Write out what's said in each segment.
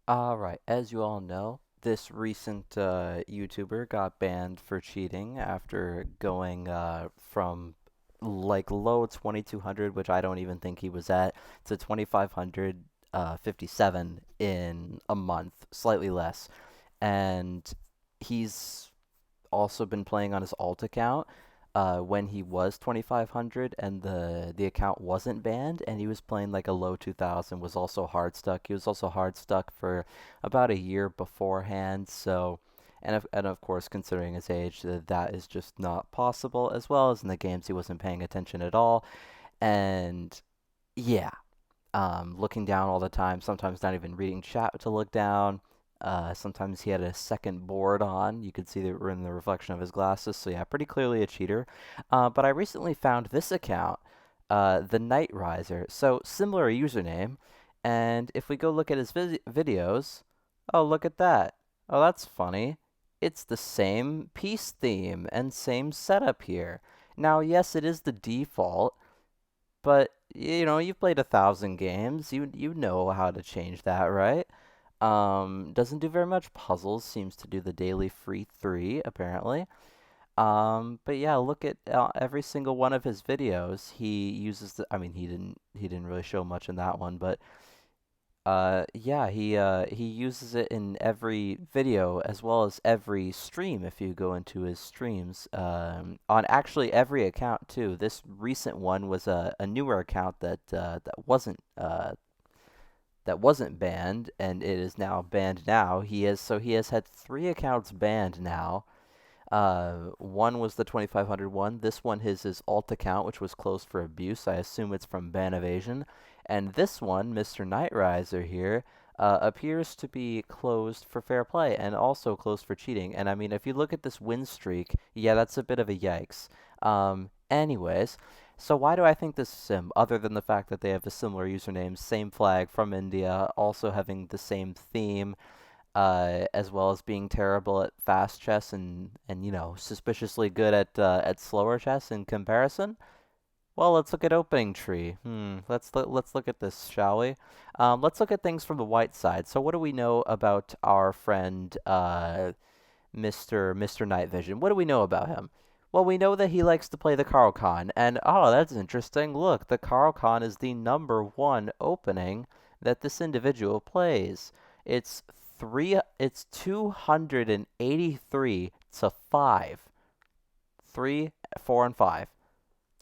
Alright, as you all know, this recent YouTuber got banned for cheating after going from like low 2200, which I don't even think he was at, to 2557 in a month, slightly less. And he's also been playing on his alt account when he was 2500 and the account wasn't banned, and he was playing like a low 2000, was also hard stuck. He was also hard stuck for about a year beforehand. So and of course, considering his age, that is just not possible, as well as in the games he wasn't paying attention at all. And yeah, looking down all the time, sometimes not even reading chat to look down. Sometimes he had a second board on. You could see that we're in the reflection of his glasses. So yeah, pretty clearly a cheater. But I recently found this account, the Night Riser. So similar username. And if we go look at his videos, oh, look at that. Oh, that's funny. It's the same piece theme and same setup here. Now, yes, it is the default, but you know, you've played 1,000 games. You know how to change that, right? Doesn't do very much puzzles. Seems to do the daily free three apparently. But yeah, look at every single one of his videos. He uses the. I mean, he didn't really show much in that one, but yeah, he uses it in every video as well as every stream if you go into his streams. On actually every account too. This recent one was a newer account that wasn't banned, and it is now banned now. He has had three accounts banned now. One was the 2500 one. This one is his alt account, which was closed for abuse. I assume it's from ban evasion. And this one, Mr. Nightriser here, appears to be closed for fair play and also closed for cheating. And I mean, if you look at this win streak, yeah, that's a bit of a yikes. Anyways, so why do I think this is him, other than the fact that they have a similar username, same flag from India, also having the same theme, as well as being terrible at fast chess and suspiciously good at slower chess in comparison. Well, let's look at opening tree. Let's look at this, shall we? Let's look at things from the white side. So, what do we know about our friend Mr. Night Vision? What do we know about him? Well, we know that he likes to play the Carl Khan, and oh, that's interesting. Look, the Carl Khan is the number one opening that this individual plays. It's it's 283 to 5. 3, 4, and 5.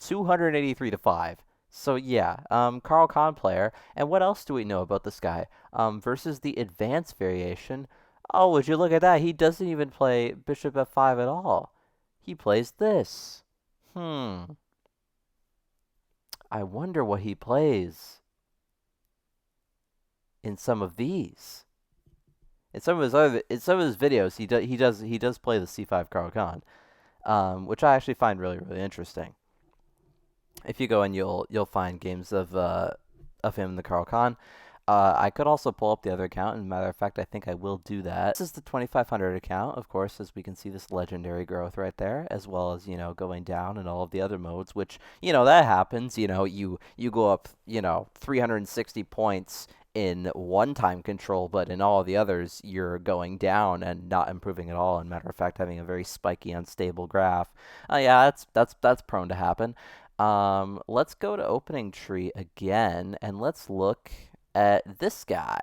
283 to 5. So yeah, Carl Khan player. And what else do we know about this guy? Versus the advanced variation. Oh, would you look at that? He doesn't even play bishop f5 at all. He plays this. Hmm. I wonder what he plays in some of these. In some of his videos, he does play the c5 Carl Khan, which I actually find really really interesting. If you go and you'll find games of him and the Carl Khan. I could also pull up the other account, and matter of fact, I think I will do that. This is the 2500 account, of course, as we can see this legendary growth right there, as well as, going down in all of the other modes, which, that happens. You go up, 360 points in one time control, but in all the others, you're going down and not improving at all. And matter of fact, having a very spiky, unstable graph. Yeah, that's prone to happen. Let's go to opening tree again, and let's look at this guy.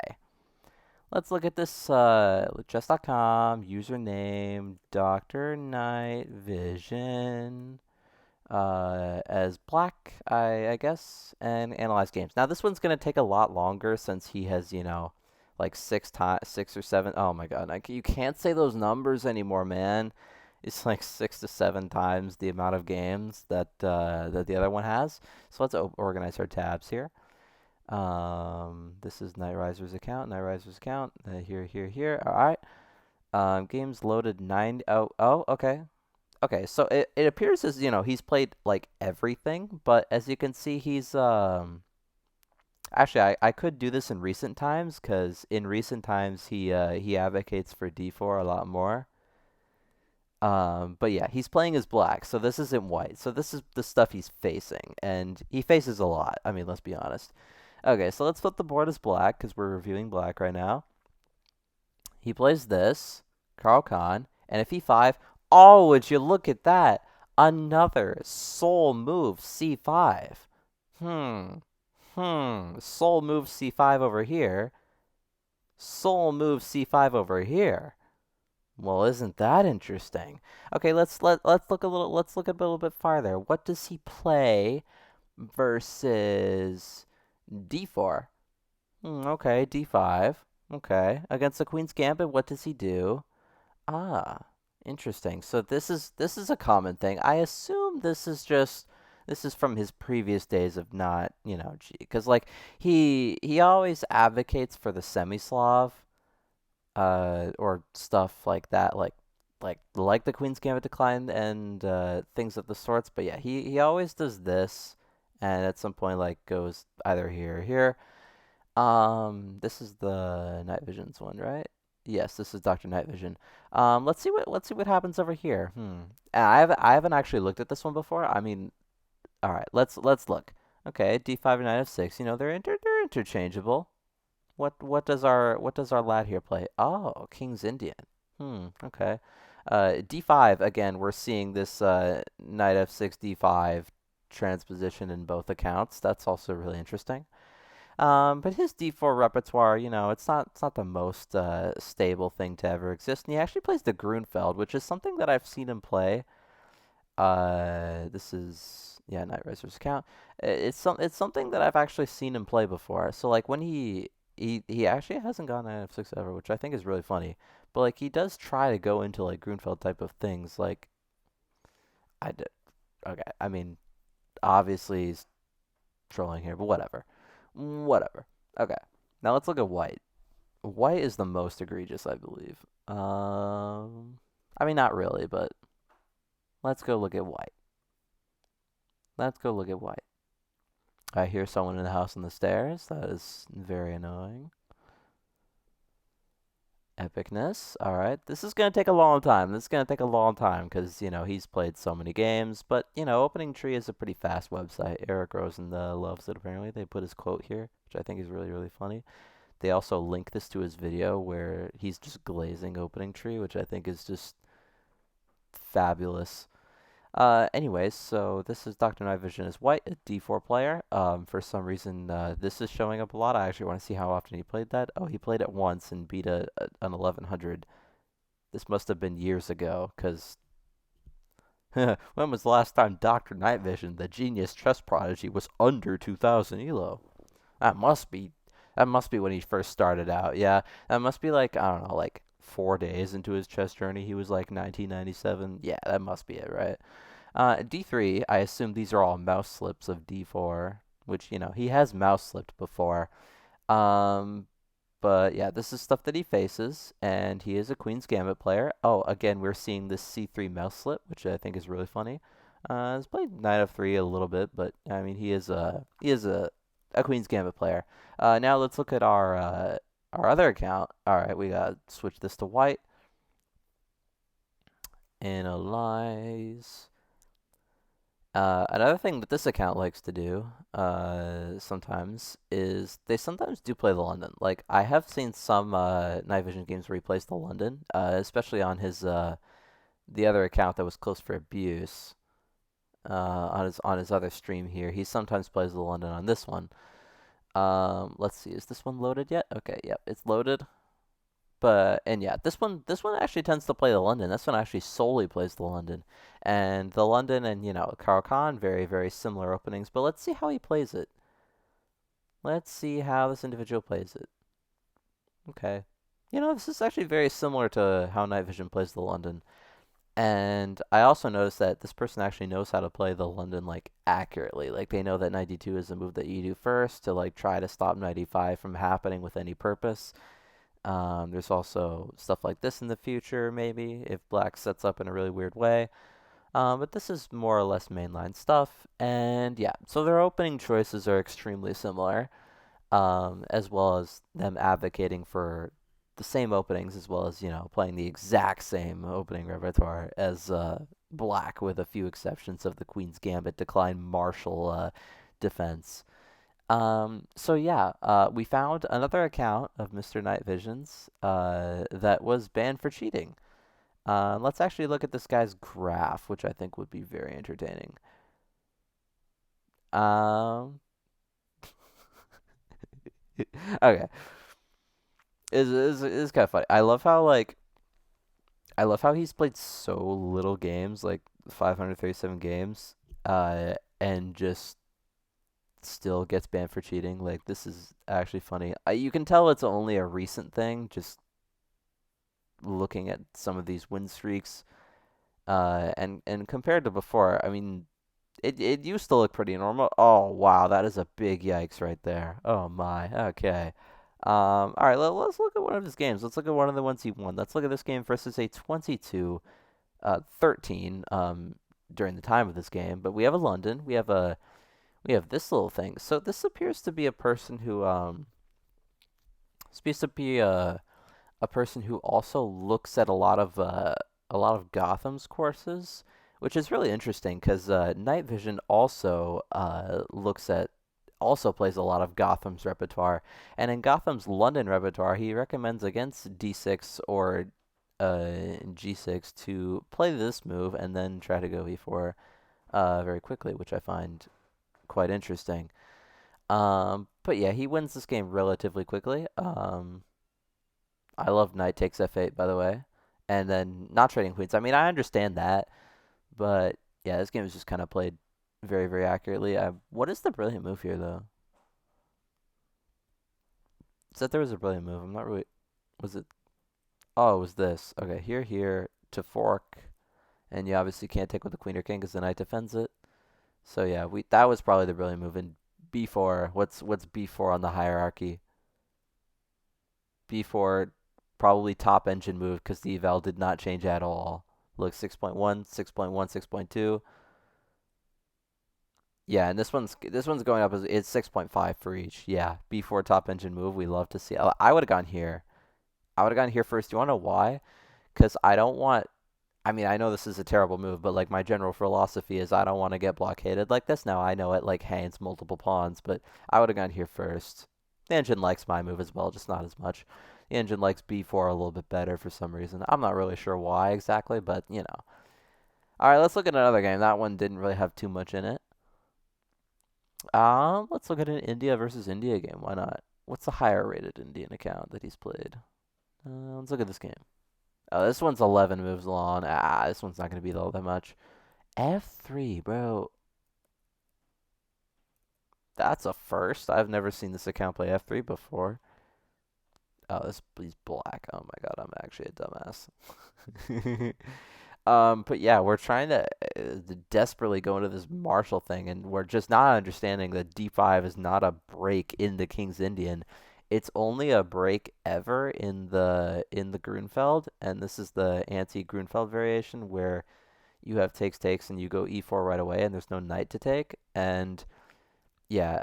Let's look at this chess.com username DrKnightVision as black, I guess, and analyze games. Now this one's gonna take a lot longer since he has like six or seven. Oh my god, you can't say those numbers anymore, man. It's like 6 to 7 times the amount of games that the other one has. So let's organize our tabs here. This is Night Riser's account. Here. All right. Games loaded 9. Oh, okay. Okay, so it appears as, he's played like everything, but as you can see, he's actually I could do this in recent times, because in recent times he advocates for d4 a lot more. But yeah, he's playing as black, so this isn't white. So this is the stuff he's facing, and he faces a lot. I mean, let's be honest. Okay, so let's flip the board as black, because we're reviewing black right now. He plays this, Carl Khan, and if e5, oh, would you look at that? Another soul move, c5. Hmm. Soul move c5 over here. Soul move c5 over here. Well, isn't that interesting? Okay, let's look a little bit farther. What does he play versus d4? Okay, d5. Okay, against the Queen's Gambit, what does he do? Ah, interesting. So this is a common thing. I assume this is from his previous days of not, because like he always advocates for the semi-Slav or stuff like that, like the Queen's Gambit decline and things of the sorts. But yeah, he always does this, and at some point like goes either here or here. This is the Night Visions one, right? Yes, this is DrKnightVision. Let's see what happens over here. And I haven't actually looked at this one before. I mean, all right, let's look. Okay, d5 and knight f6. They're interchangeable. What does our lad here play? Oh, King's Indian. Okay. D5 again. We're seeing this knight f6 d5 transposition in both accounts. That's also really interesting. But his d4 repertoire, it's not the most stable thing to ever exist. And he actually plays the Grunfeld, which is something that I've seen him play. This is Knight Racer's account. It's something that I've actually seen him play before. So like when he actually hasn't gone knight f6 ever, which I think is really funny. But like he does try to go into like Grunfeld type of things. Like I did. Okay, I mean obviously he's trolling here, but whatever. Whatever. Okay. Now let's look at white. White is the most egregious, I believe. I mean, not really, but let's go look at white. Let's go look at white. I hear someone in the house on the stairs. That is very annoying. Epicness. All right. This is going to take a long time. This is going to take a long time because, he's played so many games. But, Opening Tree is a pretty fast website. Eric Rosen loves it, apparently. They put his quote here, which I think is really, really funny. They also link this to his video where he's just glazing Opening Tree, which I think is just fabulous. Anyways, so this is DrKnightVision as white, a d4 player. For some reason, this is showing up a lot. I actually want to see how often he played that. Oh, he played it once and beat an 1100. This must have been years ago, because when was the last time DrKnightVision, the genius chess prodigy, was under 2000 elo? That must be when he first started out. Yeah, that must be like, I don't know, like 4 days into his chess journey. He was like 1997. Yeah, that must be it, right? D3, I assume these are all mouse slips of D4, which, he has mouse slipped before. Um, but yeah, this is stuff that he faces, and he is a Queen's Gambit player. Oh, again, we're seeing this C3 mouse slip, which I think is really funny. He's played Knight of 3 a little bit, but I mean, he is a Queen's Gambit player. Now let's look at our other account. All right, we got switch this to white. Analyze. Another thing that this account likes to do sometimes is they sometimes do play the London. Like I have seen some Night Vision games where he plays the London, especially on his the other account that was close for abuse. On his other stream here, he sometimes plays the London on this one. Let's see, is this one loaded yet? Okay, yep, it's loaded. And yeah, this one actually tends to play the London. This one actually solely plays the London. And the London and, Carl Khan, very, very similar openings. But let's see how he plays it. Let's see how this individual plays it. Okay. This is actually very similar to how Night Vision plays the London. And I also noticed that this person actually knows how to play the London, like, accurately. Like, they know that knight d2 is the move that you do first to, like, try to stop knight e5 from happening with any purpose. There's also stuff like this in the future, maybe, if black sets up in a really weird way. But this is more or less mainline stuff. And yeah, so their opening choices are extremely similar, as well as them advocating for the same openings, as well as, playing the exact same opening repertoire as black, with a few exceptions of the Queen's Gambit decline Marshall defense. So yeah, we found another account of Mr. Night Vision's that was banned for cheating. Let's actually look at this guy's graph, which I think would be very entertaining. Um, okay, is kind of funny. I love how he's played so little games, like 537 games, and just still gets banned for cheating. Like this is actually funny. You can tell it's only a recent thing, just looking at some of these win streaks. And compared to before, I mean, it used to look pretty normal. Oh wow, that is a big yikes right there. Oh my. Okay. All right, let's look at one of his games. Let's look at one of the ones he won. Let's look at this game versus a 22 13 during the time of this game. But we have a London. We have this little thing. So this appears to be a person who appears to be a person who also looks at a lot of Gotham's courses, which is really interesting because Night Vision also looks at also plays a lot of Gotham's repertoire, and in Gotham's London repertoire, he recommends against D6 or G6 to play this move and then try to go E4 very quickly, which I find quite interesting. But yeah, he wins this game relatively quickly. I love knight takes f8, by the way, and then not trading queens. I mean, I understand that, but yeah, this game is just kind of played very, very accurately. What is the brilliant move here, though? Said there was a brilliant move. I'm not really. Was it? Oh, it was this. Okay, here to fork, and you obviously can't take with the queen or king because the knight defends it. So yeah, we that was probably the brilliant move in b4. What's b4 on the hierarchy? b4 probably top engine move because the eval did not change at all. Look, 6.1, 6.1, 6.2. Yeah, and this one's going up as it's 6.5 for each. Yeah, b4 top engine move. We love to see. I would have gone here. I would have gone here first. Do you want to know why? Because I don't want. I mean, I know this is a terrible move, but like my general philosophy is I don't want to get blockaded like this. Now I know it like hangs multiple pawns, but I would have gone here first. The engine likes my move as well, just not as much. The engine likes b4 a little bit better for some reason. I'm not really sure why exactly, but you know. All right, let's look at another game. That one didn't really have too much in it. Let's look at an India versus India game. Why not? What's the higher rated Indian account that he's played? Let's look at this game. Oh, this one's 11 moves long. This one's not going to be all that much. F3, bro. That's a first. I've never seen this account play F3 before. Oh, he's black. Oh my god, I'm actually a dumbass. But yeah, we're trying to desperately go into this Marshall thing, and we're just not understanding that D5 is not a break in the King's Indian. It's only a break ever in the Grunfeld, and this is the anti-Grunfeld variation where you have takes takes and you go E4 right away, and there's no knight to take. And yeah,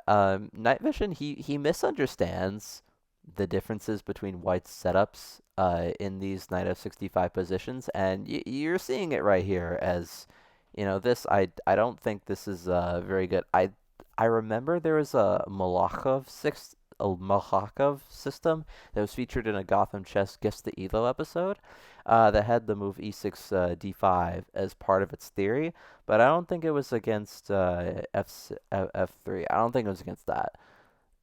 Night Vision he misunderstands the differences between White's setups in these knight f65 positions, and you're seeing it right here. As you know, this I don't think this is very good. I remember there was a Malachov system that was featured in a Gotham Chess Guess the Elo episode that had the move e6 d5 as part of its theory, but I don't think it was against f3. I don't think it was against that.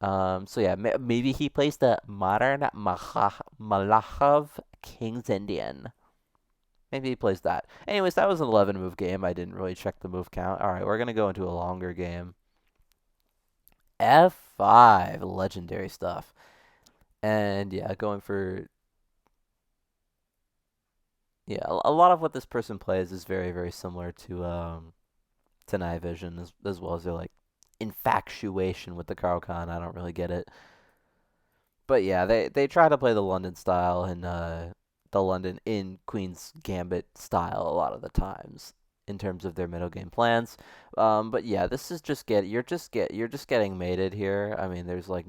So yeah, maybe he plays the modern Malachov King's Indian. Maybe he plays that. Anyways, that was an 11 move game. I didn't really check the move count. All right, we're gonna go into a longer game. F5, legendary stuff. And yeah, going for yeah, a lot of what this person plays is very very similar to Night Vision as well as their like infatuation with the Carl Khan. I don't really get it. But yeah, they try to play the London style and the London in Queen's Gambit style a lot of the times in terms of their middle game plans. But yeah, this is just you're just getting mated here. I mean, there's like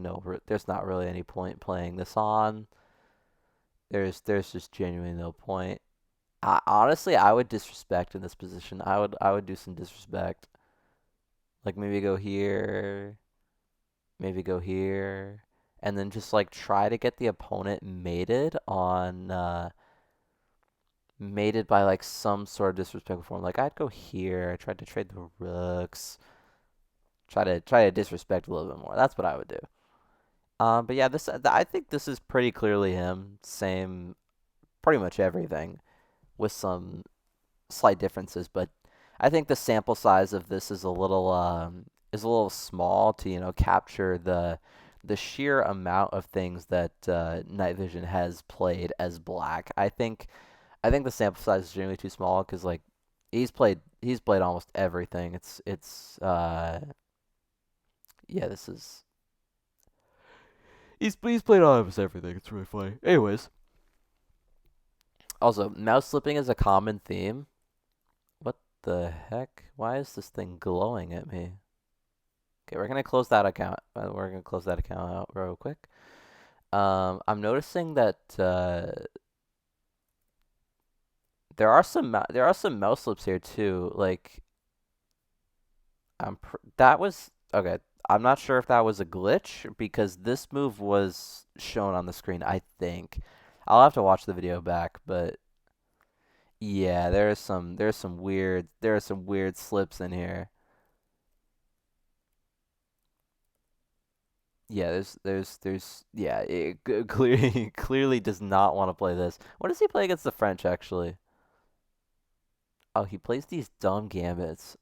there's not really any point playing this on. There's just genuinely no point. Honestly, I would disrespect in this position. I would do some disrespect. Like maybe go here. maybe go here, and then just like try to get the opponent mated by like some sort of disrespectful form. Like I'd go here, I tried to trade the rooks, try to disrespect a little bit more. That's what I would do. But yeah, I think this is pretty clearly him. Same, pretty much everything, with some slight differences. But I think the sample size of this is a little small to capture the sheer amount of things that Night Vision has played as black. I think the sample size is generally too small because like he's played almost everything. It's yeah, this is he's played almost everything. It's really funny. Anyways, also mouse slipping is a common theme. What the heck? Why is this thing glowing at me? Okay, we're gonna close that account. We're gonna close that account out real quick. I'm noticing that there are some mouse slips here too. Like that was okay. I'm not sure if that was a glitch because this move was shown on the screen. I think I'll have to watch the video back, but yeah, there are some weird slips in here. Yeah, yeah, it clearly clearly does not want to play this. What does he play against the French actually? Oh, he plays these dumb gambits.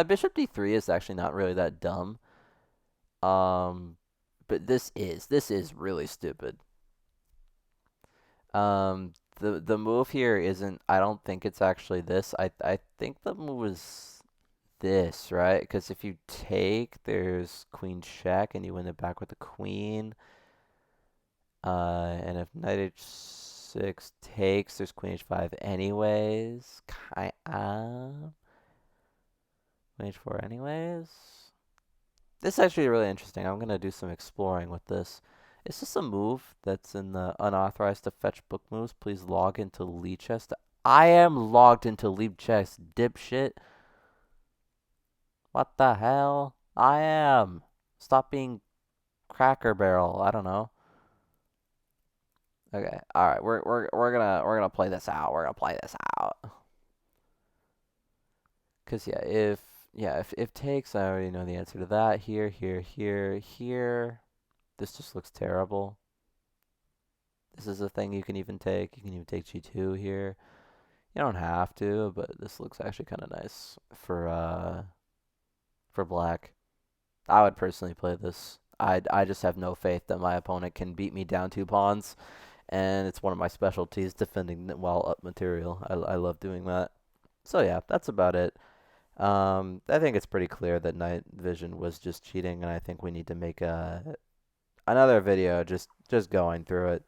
Bishop d3 is actually not really that dumb. Um, but this is really stupid. The move here isn't. I don't think it's actually this. I think the move is this, right? Because if you take, there's queen check, and you win it back with the queen. And if knight h6 takes, there's queen h5 anyways. Queen h4 anyways. This is actually really interesting. I'm gonna do some exploring with this. Is this a move that's in the unauthorized to fetch book moves? Please log into lead chest. I am logged into lead chest, dipshit. What the hell? I am. Stop being Cracker Barrel. I don't know. Okay. All right. We're gonna play this out. We're gonna play this out. Cause if takes, I already know the answer to that. Here, here, here, here. This just looks terrible. This is a thing you can even take. You can even take G2 here. You don't have to, but this looks actually kind of nice for black. I would personally play this. I just have no faith that my opponent can beat me down 2 pawns, and it's one of my specialties, defending while up material. I love doing that. So yeah, that's about it. I think it's pretty clear that Night Vision was just cheating, and I think we need to make another video just going through it.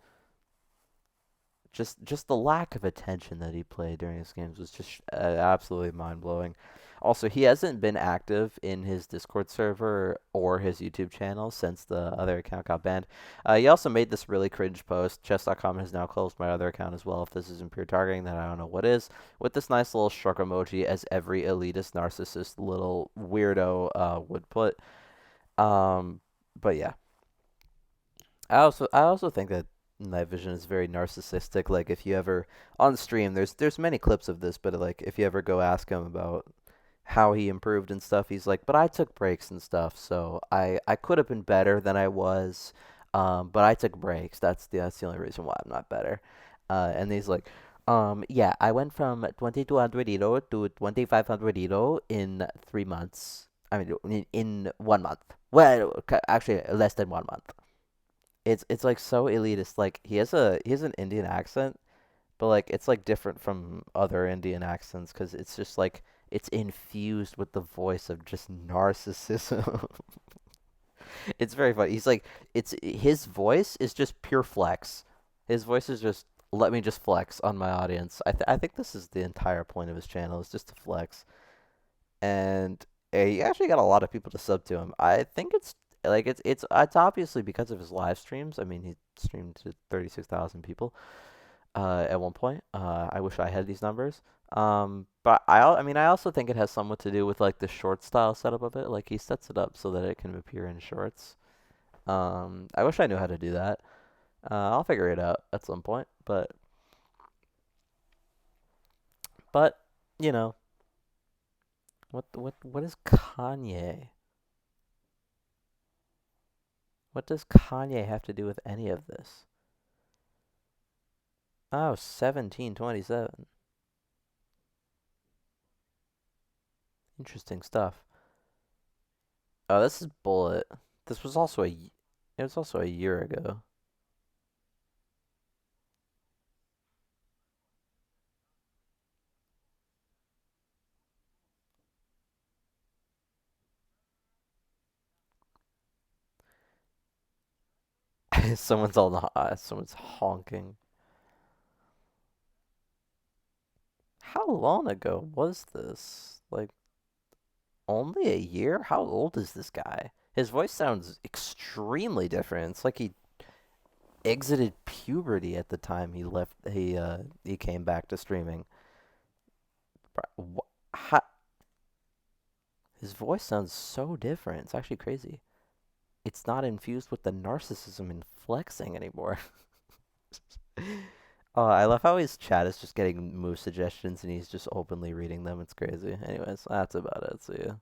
Just the lack of attention that he played during his games was just absolutely mind-blowing. Also, he hasn't been active in his Discord server or his YouTube channel since the other account got banned. He also made this really cringe post. Chess.com has now closed my other account as well. If this isn't pure targeting, then I don't know what is. With this nice little shrug emoji, as every elitist narcissist little weirdo would put. But yeah, I also think that Night Vision is very narcissistic. Like if you ever on stream, there's many clips of this, but like if you ever go ask him about how he improved and stuff, he's like, but I took breaks and stuff, so I could have been better than I was, but I took breaks. That's the only reason why I'm not better. And he's like, yeah, I went from 2200 Euro to 2500 Euro in 3 months. I mean, in 1 month. Well, actually, less than 1 month. It's like so elitist. Like he has an Indian accent, but like it's like different from other Indian accents because it's just like it's infused with the voice of just narcissism. It's very funny. He's like it's his voice is just pure flex. His voice is just let me just flex on my audience. I think this is the entire point of his channel is just to flex. And he actually got a lot of people to sub to him. I think it's obviously because of his live streams. I mean, he streamed to 36,000 people at one point. I wish I had these numbers. But I mean, I also think it has somewhat to do with like the short style setup of it. Like he sets it up so that it can appear in shorts. I wish I knew how to do that. I'll figure it out at some point, but you know, what is Kanye? What does Kanye have to do with any of this? Oh, 1727. Interesting stuff. Oh, this is Bullet. This was also it was also a year ago. Someone's honking. How long ago was this? Like only a year? How old is this guy? His voice sounds extremely different. It's like he exited puberty at the time he came back to streaming. His voice sounds so different. It's actually crazy. It's not infused with the narcissism and flexing anymore. I love how his chat is just getting move suggestions and he's just openly reading them. It's crazy. Anyways, that's about it. See ya.